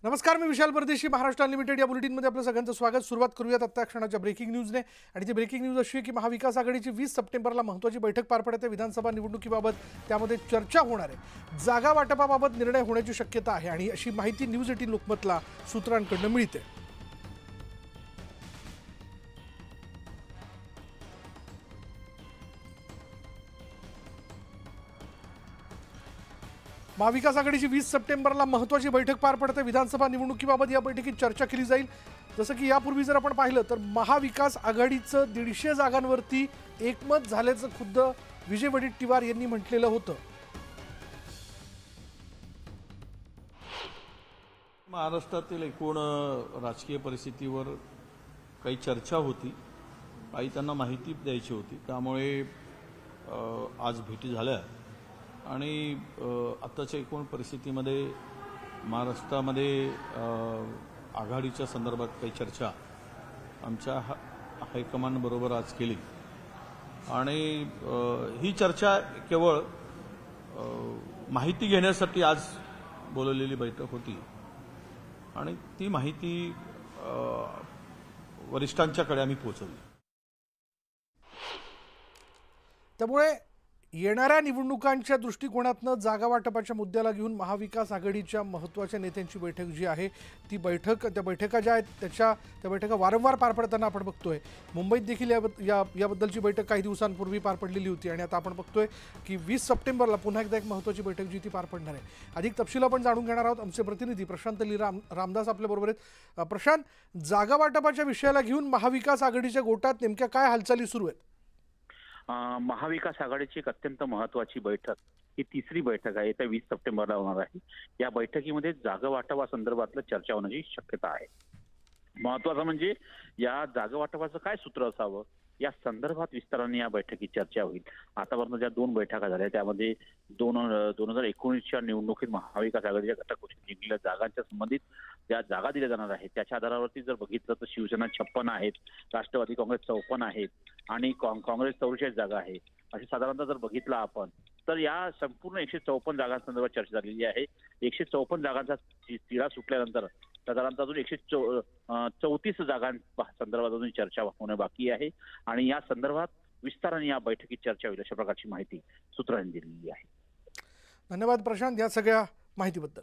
नमस्कार, मी विशाल परदेशी. महाराष्ट्र अनलिमिटेड या बुलेटिनमध्ये आपलं सगळ्यांचं स्वागत. सुरुवात करूयात आत्ता क्षणाच्या ब्रेकिंग न्यूजने. आणि ती ब्रेकिंग न्यूज अशी आहे की महाविकास आघाडीची 20 सप्टेंबरला महत्त्वाची बैठक पार पडते. विधानसभा निवडणुकीबाबत त्यामध्ये चर्चा होणार आहे. जागा वाटपाबाबत निर्णय होण्याची शक्यता आहे आणि अशी माहिती न्यूज 18 लोकमतला सूत्रांकडून मिळते. महाविकास आघाडीची 20 सप्टेंबरला महत्त्वाची बैठक पार पडते. विधानसभा निवडणुकीबाबत या बैठकीत चर्चा केली जाईल. जसं की यापूर्वी जर आपण पाहिलं तर महाविकास आघाडीचं 150 जागांवरती एकमत झाल्याचं खुद्द विजय वडेट्टीवार यांनी म्हटलेलं होतं. महाराष्ट्रातील एकूण राजकीय परिस्थितीवर काही चर्चा होती, काही त्यांना माहिती द्यायची होती. त्यामुळे आज भेटी झाल्या आणि आत्ताच्या एकूण परिस्थितीमध्ये महाराष्ट्रामध्ये आघाडीच्या संदर्भात काही चर्चा आमच्या हायकमांडबरोबर आज केली. आणि ही चर्चा केवळ माहिती घेण्यासाठी आज बोलवलेली बैठक होती आणि ती माहिती वरिष्ठांच्याकडे आम्ही पोहोचवली. त्यामुळे येणाऱ्या निवडणुकांच्या दृष्टिकोनातनं जागा वाटपाच्या मुद्द्याला घेऊन महाविकास आघाडीच्या महत्त्वाच्या नेत्यांची बैठक जी आहे ती त्या बैठका ज्या आहेत त्या बैठका वारंवार पार पडताना आपण बघतोय. मुंबईत देखील याबद्दलची बैठक काही दिवसांपूर्वी पार पडलेली होती आणि आता आपण बघतोय की 20 सप्टेंबरला पुन्हा एकदा एक महत्त्वाची बैठक जी ती पार पडणार आहे. अधिक तपशील आपण जाणून घेणार आहोत. आमचे प्रतिनिधी प्रशांत रामदास आपल्याबरोबर आहेत. प्रशांत, जागा वाटपाच्या विषयाला घेऊन महाविकास आघाडीच्या गोटात नेमक्या काय हालचाली सुरू आहेत? महाविकास आघाडीची एक अत्यंत महत्वाची बैठक, ही तिसरी बैठक आहे. येत्या 20 सप्टेंबरला होणार आहे. या बैठकीमध्ये जागा वाटपासंदर्भातलं चर्चा होण्याची शक्यता आहे. महत्वाचं म्हणजे या जागा वाटपाचं काय सूत्र असावं या संदर्भात विस्ताराने या बैठकीत चर्चा होईल. आतापर्यंत ज्या 2 बैठका झाल्या त्यामध्ये 2019च्या निवडणुकीत महाविकास आघाडीच्या घटक जिंकलेल्या जागांच्या संबंधित ज्या जागा दिल्या जाणार आहेत त्याच्या आधारावरती जर बघितलं तर शिवसेना 56 आहेत, राष्ट्रवादी काँग्रेस 54 आहेत आणि काँग्रेस 44 जागा आहे. अशी साधारणतः जर बघितलं आपण तर या संपूर्ण 154 जागांसंदर्भात चर्चा झालेली आहे. 154 जागांचा तिढा सुटल्यानंतर साधारणतः अजून 134 जागांसंदर्भात अजून चर्चा होणं बाकी आहे आणि या संदर्भात विस्ताराने या बैठकीत चर्चा होईल अशा प्रकारची माहिती सूत्रांनी दिलेली आहे. धन्यवाद प्रशांत या सगळ्या माहितीबद्दल.